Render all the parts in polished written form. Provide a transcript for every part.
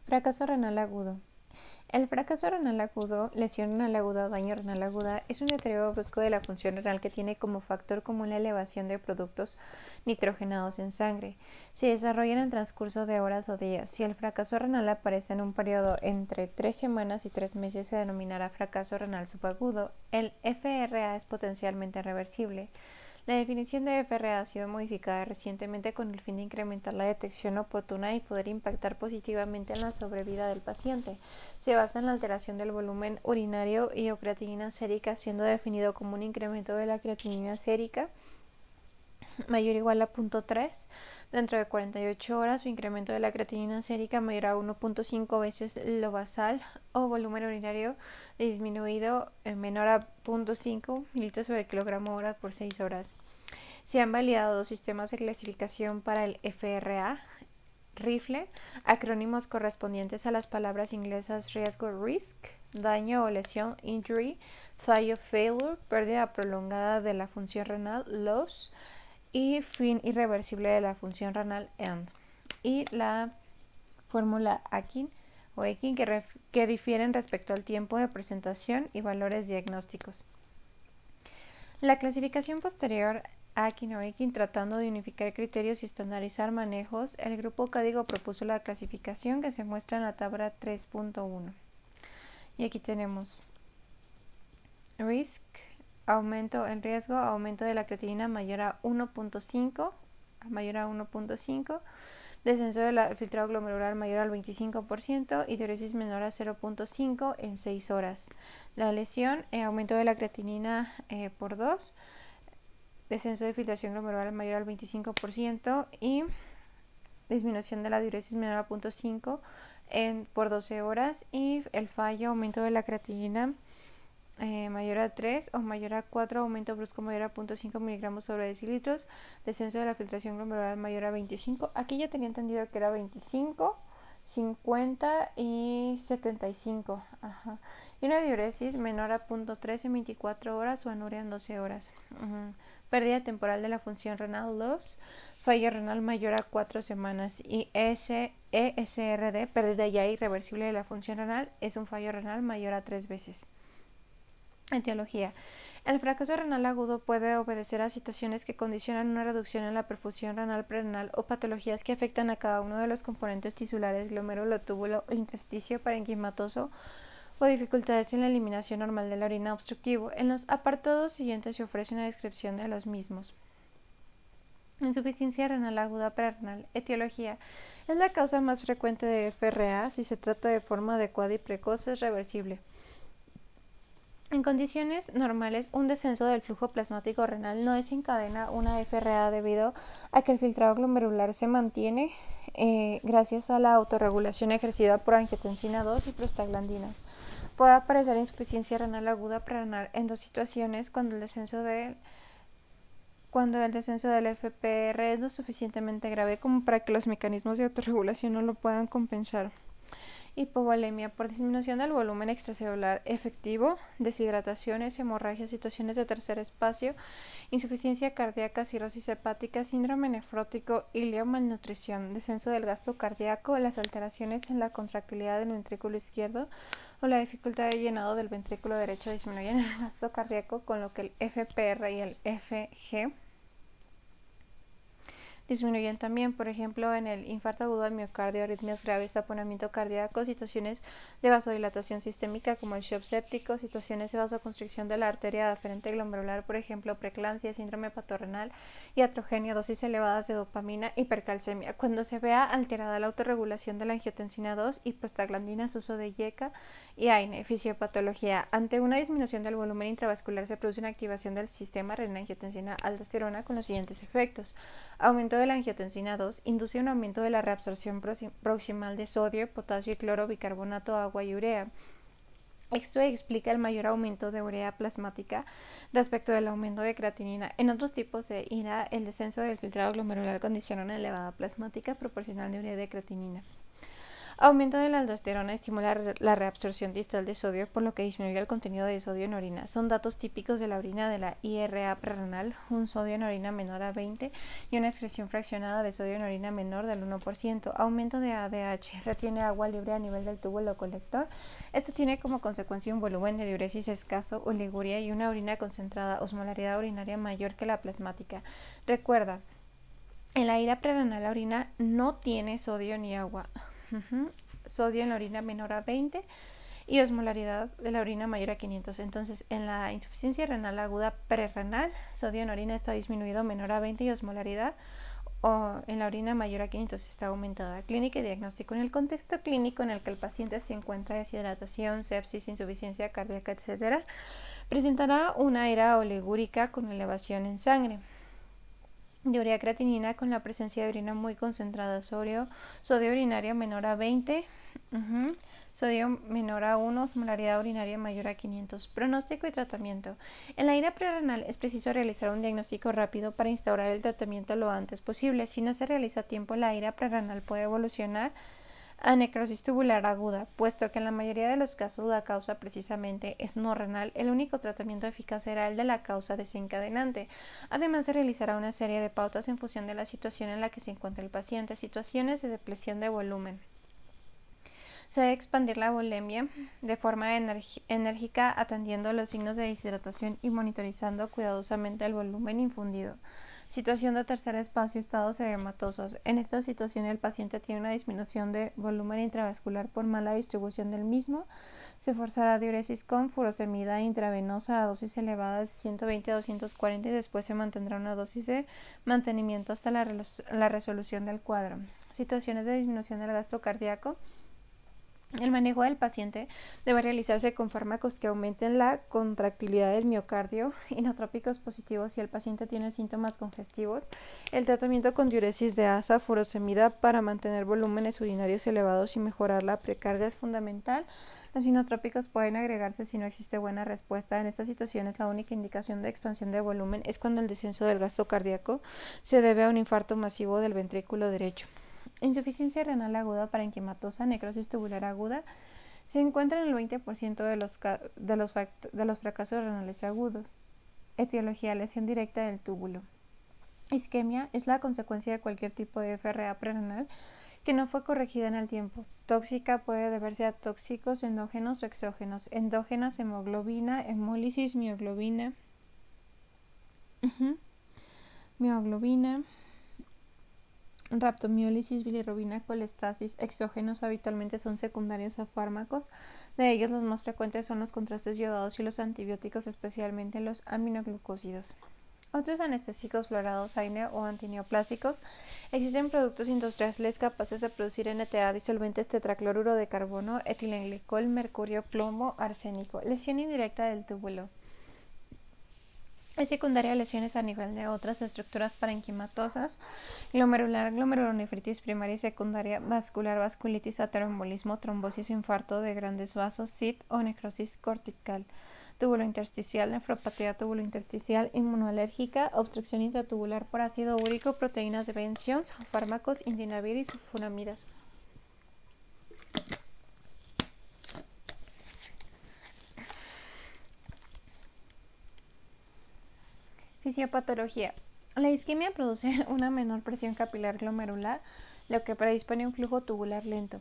Fracaso renal agudo. El fracaso renal agudo, lesión renal aguda o daño renal aguda es un deterioro brusco de la función renal que tiene como factor común la elevación de productos nitrogenados en sangre. Se desarrolla en el transcurso de horas o días. Si el fracaso renal aparece en un periodo entre 3 semanas y 3 meses, se denominará fracaso renal subagudo. El FRA es potencialmente reversible. La definición de FRA ha sido modificada recientemente con el fin de incrementar la detección oportuna y poder impactar positivamente en la sobrevida del paciente. Se basa en la alteración del volumen urinario y o creatinina sérica, siendo definido como un incremento de la creatinina sérica mayor o igual a 0.3 dentro de 48 horas o incremento de la creatinina sérica mayor a 1.5 veces lo basal o volumen urinario disminuido menor a 0.5 litros sobre kilogramo hora por 6 horas. Se han validado dos sistemas de clasificación para el FRA, RIFLE, acrónimos correspondientes a las palabras inglesas riesgo risk, daño o lesión injury, fallo failure, pérdida prolongada de la función renal loss y fin irreversible de la función renal end. Y la fórmula Akin o Akin que difieren respecto al tiempo de presentación y valores diagnósticos. La clasificación posterior Akin o Akin, tratando de unificar criterios y estandarizar manejos, el grupo Código propuso la clasificación que se muestra en la tabla 3.1. Y aquí tenemos risk, aumento en riesgo, aumento de la creatinina mayor a 1.5, descenso del filtrado glomerular mayor al 25% y diuresis menor a 0.5 en 6 horas. La lesión, aumento de la creatinina por 2, descenso de filtración glomerular mayor al 25% y disminución de la diuresis menor a 0.5 por 12 horas y el fallo, aumento de la creatinina mayor a 3 o mayor a 4, aumento brusco mayor a 0.5 miligramos sobre decilitros, descenso de la filtración glomerular mayor a 25. Aquí yo tenía entendido que era 25, 50 y 75. Ajá. Y una diuresis menor a 0.3 en 24 horas o anuria en 12 horas. Pérdida temporal de la función renal loss, fallo renal mayor a 4 semanas y ESRD, pérdida ya irreversible de la función renal, es un fallo renal mayor a 3 veces. Etiología. El fracaso renal agudo puede obedecer a situaciones que condicionan una reducción en la perfusión renal prerenal o patologías que afectan a cada uno de los componentes tisulares, glomérulo, túbulo o intersticio parenquimatoso o dificultades en la eliminación normal de la orina obstructivo. En los apartados siguientes se ofrece una descripción de los mismos. Insuficiencia renal aguda prerenal. Etiología. Es la causa más frecuente de FRA. Si se trata de forma adecuada y precoz, es reversible. En condiciones normales, un descenso del flujo plasmático renal no desencadena una FRA debido a que el filtrado glomerular se mantiene gracias a la autorregulación ejercida por angiotensina 2 y prostaglandinas. Puede aparecer insuficiencia renal aguda prerenal en dos situaciones: cuando el descenso del FPR es lo suficientemente grave como para que los mecanismos de autorregulación no lo puedan compensar. Hipovolemia por disminución del volumen extracelular efectivo, deshidrataciones, hemorragias, situaciones de tercer espacio, insuficiencia cardíaca, cirrosis hepática, síndrome nefrótico, ileo, malnutrición, descenso del gasto cardíaco, las alteraciones en la contractilidad del ventrículo izquierdo o la dificultad de llenado del ventrículo derecho disminuyen el gasto cardíaco, con lo que el FPR y el FG disminuyen también, por ejemplo, en el infarto agudo al miocardio, arritmias graves, taponamiento cardíaco, situaciones de vasodilatación sistémica como el shock séptico, situaciones de vasoconstricción de la arteria aferente glomerular, por ejemplo, preeclampsia, síndrome patorrenal, iatrogenia, dosis elevadas de dopamina, hipercalcemia. Cuando se vea alterada la autorregulación de la angiotensina 2 y prostaglandinas, uso de IECA y AINE. Fisiopatología. Ante una disminución del volumen intravascular se produce una activación del sistema renina-angiotensina-aldosterona con los siguientes efectos: aumento de la angiotensina 2 induce un aumento de la reabsorción proximal de sodio, potasio y cloro, bicarbonato, agua y urea. Esto explica el mayor aumento de urea plasmática respecto del aumento de creatinina. En otros tipos de IRA, el descenso del filtrado glomerular condiciona una elevada plasmática proporcional de urea de creatinina. Aumento de la aldosterona estimula la reabsorción distal de sodio, por lo que disminuye el contenido de sodio en orina. Son datos típicos de la orina de la IRA prerrenal, un sodio en orina menor a 20 y una excreción fraccionada de sodio en orina menor del 1%. Aumento de ADH, retiene agua libre a nivel del túbulo colector. Esto tiene como consecuencia un volumen de diuresis escaso, oliguria y una orina concentrada, osmolaridad urinaria mayor que la plasmática. Recuerda, en la ira prerrenal la orina no tiene sodio ni agua. Sodio en la orina menor a 20 y osmolaridad de la orina mayor a 500. Entonces, en la insuficiencia renal aguda prerrenal, sodio en orina está disminuido menor a 20 y osmolaridad o en la orina mayor a 500 está aumentada. Clínica y diagnóstico. En el contexto clínico en el que el paciente se encuentra deshidratación, sepsis, insuficiencia cardíaca, etc., presentará una ira oligúrica con elevación en sangre. Diurea creatinina con la presencia de orina muy concentrada, sodio urinario menor a 20, sodio menor a 1, osmolaridad urinaria mayor a 500. Pronóstico y tratamiento. En la ira prerrenal es preciso realizar un diagnóstico rápido para instaurar el tratamiento lo antes posible. Si no se realiza a tiempo, la ira prerrenal puede evolucionar a necrosis tubular aguda, puesto que en la mayoría de los casos la causa precisamente es no renal. El único tratamiento eficaz será el de la causa desencadenante. Además se realizará una serie de pautas en función de la situación en la que se encuentra el paciente. Situaciones de depresión de volumen. Se debe expandir la volemia de forma enérgica, atendiendo los signos de deshidratación y monitorizando cuidadosamente el volumen infundido. Situación de tercer espacio, estados edematosos. En esta situación el paciente tiene una disminución de volumen intravascular por mala distribución del mismo. Se forzará diuresis con furosemida intravenosa a dosis elevadas de 120 a 240 y después se mantendrá una dosis de mantenimiento hasta la resolución del cuadro. Situaciones de disminución del gasto cardíaco. El manejo del paciente debe realizarse con fármacos que aumenten la contractilidad del miocardio, inotrópicos positivos si el paciente tiene síntomas congestivos. El tratamiento con diuresis de asa, furosemida para mantener volúmenes urinarios elevados y mejorar la precarga es fundamental. Los inotrópicos pueden agregarse si no existe buena respuesta. En estas situaciones la única indicación de expansión de volumen es cuando el descenso del gasto cardíaco se debe a un infarto masivo del ventrículo derecho. Insuficiencia renal aguda parenquimatosa, necrosis tubular aguda, se encuentra en el 20% de los fracasos renales agudos. Etiología: lesión directa del túbulo. Isquemia es la consecuencia de cualquier tipo de FRA prerenal que no fue corregida en el tiempo. Tóxica puede deberse a tóxicos endógenos o exógenos. Endógenas: hemoglobina, hemólisis, mioglobina, raptomiólisis, bilirrubina, colestasis. Exógenos habitualmente son secundarios a fármacos. De ellos los más frecuentes son los contrastes yodados y los antibióticos, especialmente los aminoglucósidos. Otros anestésicos fluorados AINE o antineoplásicos. Existen productos industriales capaces de producir NTA, disolventes tetracloruro de carbono, etilenglicol, mercurio, plomo, arsénico. Lesión indirecta del túbulo. Es secundaria a lesiones a nivel de otras estructuras parenquimatosas, glomerular, glomerulonefritis primaria y secundaria, vascular, vasculitis, ateroembolismo, trombosis o infarto de grandes vasos, SID o necrosis cortical, túbulo intersticial, nefropatía túbulo intersticial, inmunoalérgica, obstrucción intratubular por ácido úrico, proteínas de Bence-Jones, fármacos, indinavir y sulfonamidas. Fisiopatología. La isquemia produce una menor presión capilar glomerular, lo que predispone a un flujo tubular lento.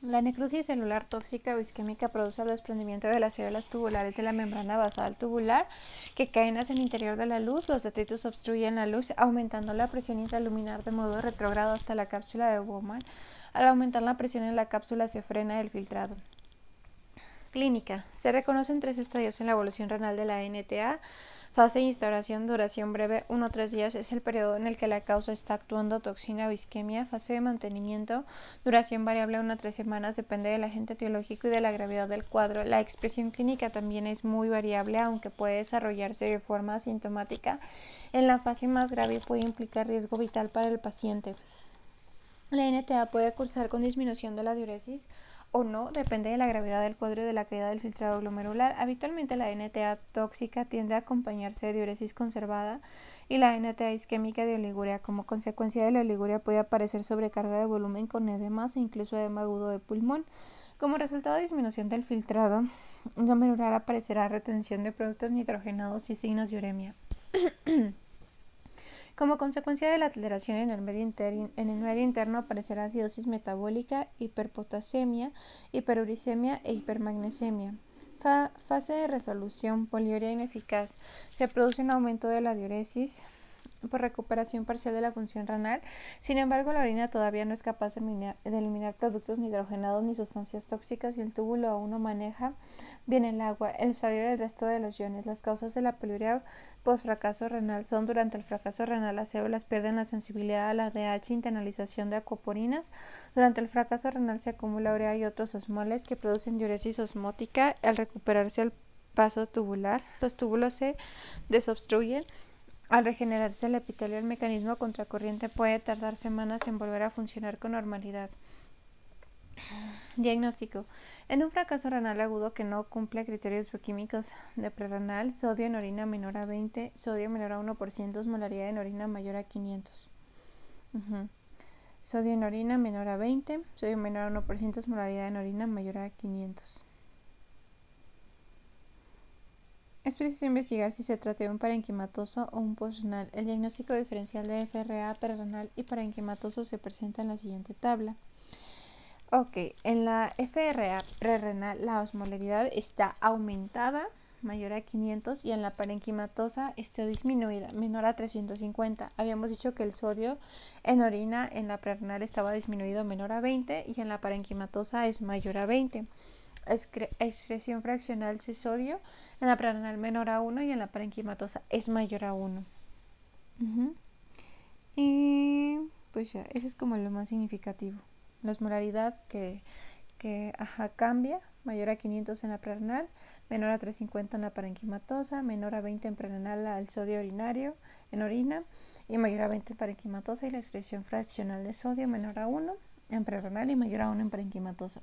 La necrosis celular tóxica o isquémica produce el desprendimiento de las células tubulares de la membrana basal tubular que caen hacia el interior de la luz. Los detritos obstruyen la luz, aumentando la presión intraluminar de modo retrógrado hasta la cápsula de Bowman. Al aumentar la presión en la cápsula se frena el filtrado. Clínica. Se reconocen 3 estadios en la evolución renal de la NTA. Fase de instauración, duración breve, 1 o 3 días, es el periodo en el que la causa está actuando, toxina o isquemia. Fase de mantenimiento, duración variable, 1 a 3 semanas, depende del agente etiológico y de la gravedad del cuadro. La expresión clínica también es muy variable, aunque puede desarrollarse de forma asintomática. En la fase más grave puede implicar riesgo vital para el paciente. La NTA puede cursar con disminución de la diuresis o no, depende de la gravedad del cuadro y de la caída del filtrado glomerular. Habitualmente la NTA tóxica tiende a acompañarse de diuresis conservada. y la NTA isquémica de oliguria. Como consecuencia de la oliguria puede aparecer sobrecarga de volumen con edemas e incluso edema agudo de pulmón. Como resultado de disminución del filtrado glomerular aparecerá retención de productos nitrogenados y signos de uremia. Como consecuencia de la aceleración en el medio interno aparecerá acidosis metabólica, hiperpotasemia, hiperuricemia e hipermagnesemia. Fase de resolución, poliuria ineficaz. Se produce un aumento de la diuresis por recuperación parcial de la función renal. Sin embargo, la orina todavía no es capaz de eliminar productos nitrogenados ni sustancias tóxicas y el túbulo aún no maneja bien el agua, el sodio y el resto de los iones. Las causas de la poliuria post-fracaso renal son: durante el fracaso renal las células pierden la sensibilidad a la DH, internalización de aquaporinas. Durante el fracaso renal se acumula urea y otros osmoles que producen diuresis osmótica. Al recuperarse el paso tubular, los túbulos se desobstruyen. Al regenerarse el epitelio, el mecanismo contracorriente puede tardar semanas en volver a funcionar con normalidad. Diagnóstico. En un fracaso renal agudo que no cumple criterios bioquímicos de prerrenal: sodio en orina menor a 20, sodio menor a 1%, osmolaridad en orina mayor a 500. Sodio en orina menor a 20, sodio menor a 1%, osmolaridad en orina mayor a 500. Es preciso investigar si se trata de un parenquimatoso o un postrenal. El diagnóstico diferencial de FRA prerrenal y parenquimatoso se presenta en la siguiente tabla. En la FRA prerrenal la osmolaridad está aumentada, mayor a 500, y en la parenquimatosa está disminuida, menor a 350. Habíamos dicho que el sodio en orina en la prerrenal estaba disminuido, menor a 20, y en la parenquimatosa es mayor a 20. Excreción fraccional de sodio en la prerrenal menor a 1 y en la parenquimatosa es mayor a 1. Y pues ya, eso es como lo más significativo. La osmolaridad que cambia, mayor a 500 en la prerrenal, menor a 350 en la parenquimatosa, menor a 20 en prerrenal al sodio urinario en orina y mayor a 20 en parenquimatosa, y la excreción fraccional de sodio menor a 1 en prerrenal y mayor a 1 en parenquimatosa.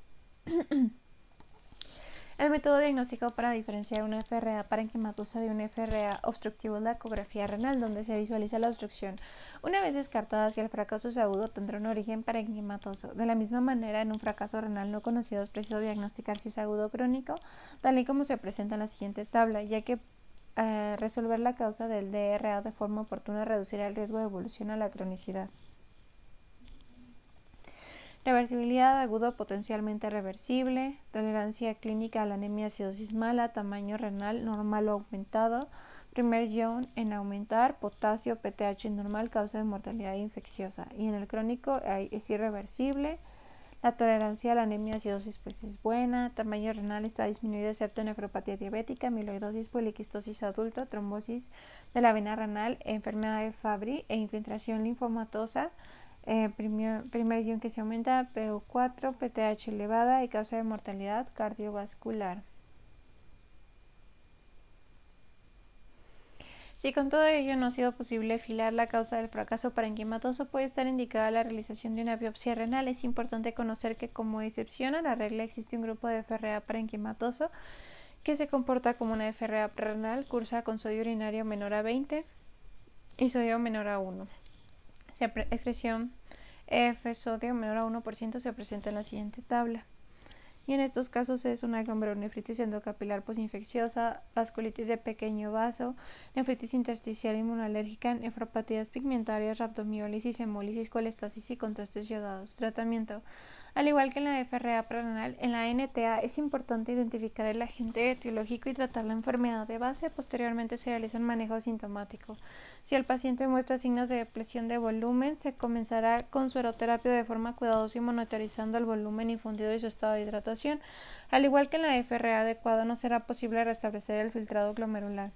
El método diagnóstico para diferenciar una FRA parenquimatosa de una FRA obstructivo es la ecografía renal, donde se visualiza la obstrucción. Una vez descartada, si el fracaso es agudo, tendrá un origen parenquimatoso. De la misma manera, en un fracaso renal no conocido es preciso diagnosticar si es agudo o crónico, tal y como se presenta en la siguiente tabla, ya que resolver la causa del DRA de forma oportuna reducirá el riesgo de evolución a la cronicidad. Reversibilidad: agudo potencialmente reversible. Tolerancia clínica a la anemia, acidosis mala. Tamaño renal normal o aumentado. Primer ion en aumentar. Potasio, PTH normal, causa de mortalidad infecciosa. Y en el crónico es irreversible. La tolerancia a la anemia, acidosis pues es buena. Tamaño renal está disminuido excepto nefropatía diabética, amiloidosis, poliquistosis adulto, trombosis de la vena renal, enfermedad de Fabry e infiltración linfomatosa. Primer guión que se aumenta, PO4, PTH elevada y causa de mortalidad cardiovascular. Si con todo ello no ha sido posible filar la causa del fracaso parenquimatoso, puede estar indicada la realización de una biopsia renal. Es importante conocer que, como excepción a la regla, existe un grupo de FRA parenquimatoso que se comporta como una FRA prerrenal, cursa con sodio urinario menor a 20 y sodio menor a 1. Excreción F sodio menor a 1% se presenta en la siguiente tabla. Y en estos casos es una glomerulonefritis endocapilar posinfecciosa, vasculitis de pequeño vaso, nefritis intersticial inmunológica, nefropatías pigmentarias, rhabdomiólisis, hemólisis, colestasis y contrastes yodados. Tratamiento: al igual que en la FRA prerrenal, en la NTA es importante identificar el agente etiológico y tratar la enfermedad de base. Posteriormente se realiza un manejo sintomático. Si el paciente muestra signos de depresión de volumen, se comenzará con sueroterapia de forma cuidadosa y monitorizando el volumen infundido y su estado de hidratación. Al igual que en la FRA adecuada, no será posible restablecer el filtrado glomerular.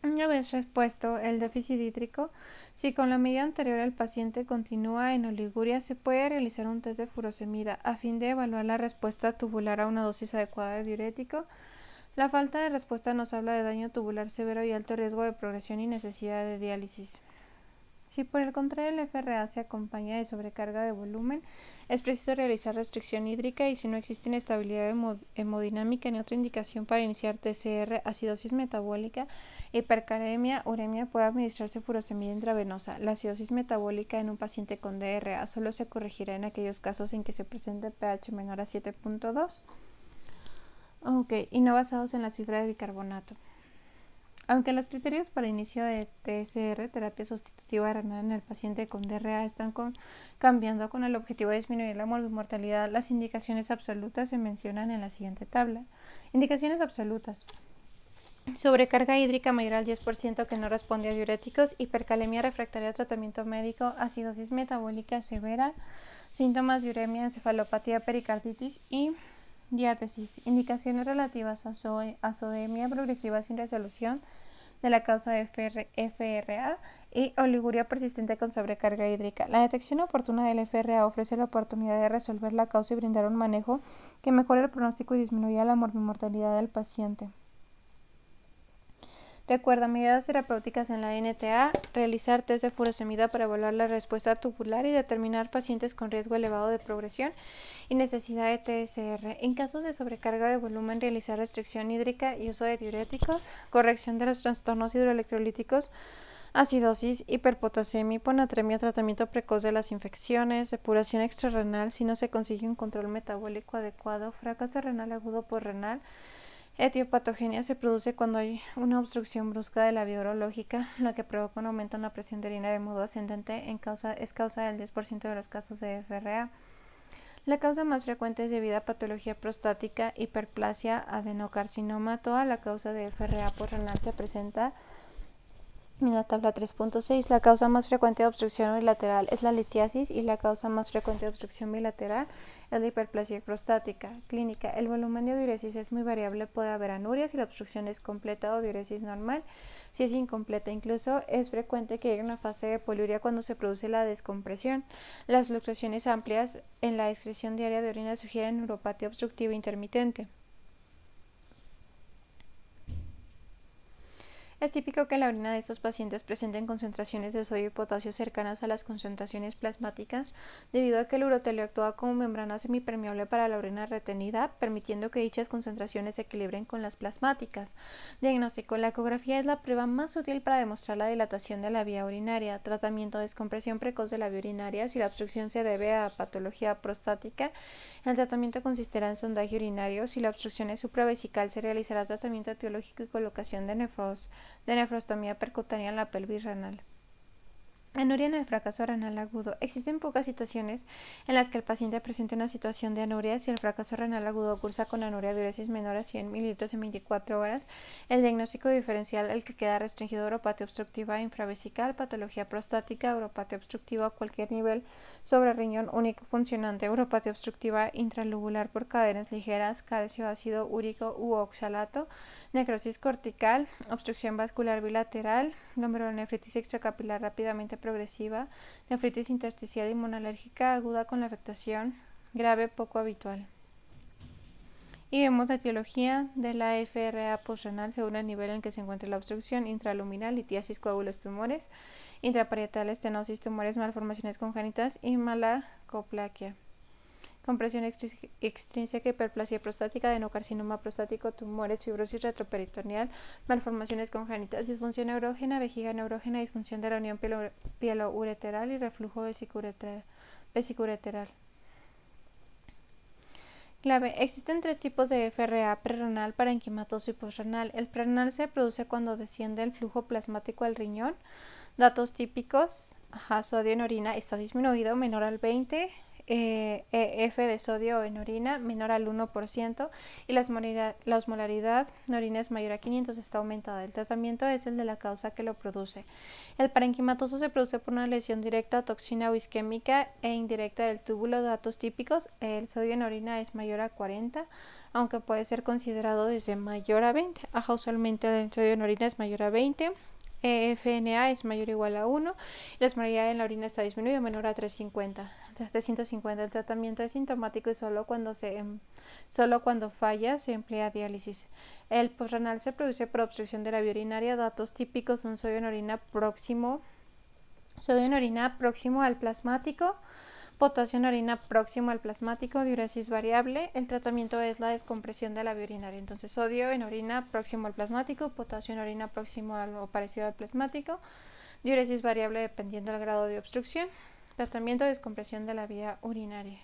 Una vez respuesto el déficit hídrico, si con la medida anterior el paciente continúa en oliguria, se puede realizar un test de furosemida a fin de evaluar la respuesta tubular a una dosis adecuada de diurético. La falta de respuesta nos habla de daño tubular severo y alto riesgo de progresión y necesidad de diálisis. Si por el contrario el FRA se acompaña de sobrecarga de volumen, es preciso realizar restricción hídrica, y si no existe inestabilidad hemodinámica ni otra indicación para iniciar TCR, acidosis metabólica, Hipercalemia, uremia puede administrarse furosemida intravenosa. La acidosis metabólica en un paciente con DRA solo se corregirá en aquellos casos en que se presente pH menor a 7.2. Ok, y no basados en la cifra de bicarbonato. Aunque los criterios para inicio de TSR, terapia sustitutiva renal en el paciente con DRA, están cambiando con el objetivo de disminuir la morbimortalidad, las indicaciones absolutas se mencionan en la siguiente tabla. Indicaciones absolutas. Sobrecarga hídrica mayor al 10% que no responde a diuréticos, hipercalemia refractaria a tratamiento médico, acidosis metabólica severa, síntomas de uremia, encefalopatía, pericarditis y diátesis. Indicaciones relativas a zoemia progresiva sin resolución de la causa de FRA y oliguria persistente con sobrecarga hídrica. La detección oportuna del FRA ofrece la oportunidad de resolver la causa y brindar un manejo que mejore el pronóstico y disminuya la morbimortalidad del paciente. Recuerda, medidas terapéuticas en la NTA, realizar test de furosemida para evaluar la respuesta tubular y determinar pacientes con riesgo elevado de progresión y necesidad de TSR. En casos de sobrecarga de volumen, realizar restricción hídrica y uso de diuréticos, corrección de los trastornos hidroelectrolíticos, acidosis, hiperpotasemia, hiponatremia, tratamiento precoz de las infecciones, depuración extrarrenal si no se consigue un control metabólico adecuado, fracaso renal agudo por renal. Etiopatogenia se produce cuando hay una obstrucción brusca de la vía urológica, lo que provoca un aumento en la presión de orina de modo ascendente, es causa del 10% de los casos de FRA. La causa más frecuente es debida a patología prostática, hiperplasia, adenocarcinoma. Toda la causa de FRA por renal se presenta en la tabla 3.6, la causa más frecuente de obstrucción bilateral es la litiasis y la causa más frecuente de obstrucción bilateral es la hiperplasia prostática. Clínica. El volumen de diuresis es muy variable, puede haber anuria si la obstrucción es completa o diuresis normal. Si es incompleta, incluso es frecuente que haya una fase de poliuria cuando se produce la descompresión. Las fluctuaciones amplias en la excreción diaria de orina sugieren neuropatía obstructiva intermitente. Es típico que la orina de estos pacientes presenten concentraciones de sodio y potasio cercanas a las concentraciones plasmáticas, debido a que el urotelio actúa como membrana semipermeable para la orina retenida, permitiendo que dichas concentraciones se equilibren con las plasmáticas. Diagnóstico. La ecografía es la prueba más útil para demostrar la dilatación de la vía urinaria. Tratamiento. Descompresión precoz de la vía urinaria. Si la obstrucción se debe a patología prostática, el tratamiento consistirá en sondaje urinario. Si la obstrucción es supravesical, se realizará tratamiento etiológico y colocación de nefrostomía percutánea en la pelvis renal. Anuria en el fracaso renal agudo. Existen pocas situaciones en las que el paciente presente una situación de anuria. Si el fracaso renal agudo cursa con anuria diuresis menor a 100 mililitros en 24 horas, el diagnóstico diferencial, el que queda restringido: uropatía obstructiva infravesical, patología prostática, uropatía obstructiva a cualquier nivel sobre riñón único funcionante, uropatía obstructiva intralubular por cadenas ligeras, calcio, ácido úrico u oxalato, necrosis cortical, obstrucción vascular bilateral, glomerulonefritis extracapilar rápidamente progresiva, nefritis intersticial inmunológica aguda con la afectación grave poco habitual. Y vemos la etiología de la FRA postrenal según el nivel en que se encuentra la obstrucción: intraluminal, litiasis, coágulos, tumores, intraparietal, estenosis, tumores, malformaciones congénitas y malacoplaquia. Compresión extrínseca, hiperplasia prostática, adenocarcinoma prostático, tumores, fibrosis retroperitoneal, malformaciones congénitas, disfunción neurógena, vejiga neurógena, disfunción de la unión pielo-ureteral y reflujo vesicureteral. Clave. Existen tres tipos de FRA: prerrenal, parenquimatoso y postrenal. El prerrenal se produce cuando desciende el flujo plasmático al riñón. Datos típicos: sodio en orina está disminuido, menor al 20, EF de sodio en orina menor al 1% y la osmolaridad en orina es mayor a 500, está aumentada. El tratamiento es el de la causa que lo produce. El parenquimatoso se produce por una lesión directa, toxina o isquémica e indirecta del túbulo. Datos típicos: el sodio en orina es mayor a 40, aunque puede ser considerado desde mayor a 20. Usualmente el sodio en orina es mayor a 20. FNA es mayor o igual a 1, y la osmolaridad en la orina está disminuida, menor a 350. El tratamiento es sintomático y solo cuando falla se emplea diálisis. El postrenal se produce por obstrucción de la vía urinaria. Datos típicos son sodio en orina próximo al plasmático, Potasio en orina próximo al plasmático, diuresis variable. El tratamiento es la descompresión de la vía urinaria. Entonces, sodio en orina próximo al plasmático, potasio en orina próximo o parecido al plasmático, diuresis variable dependiendo del grado de obstrucción. Tratamiento de descompresión de la vía urinaria.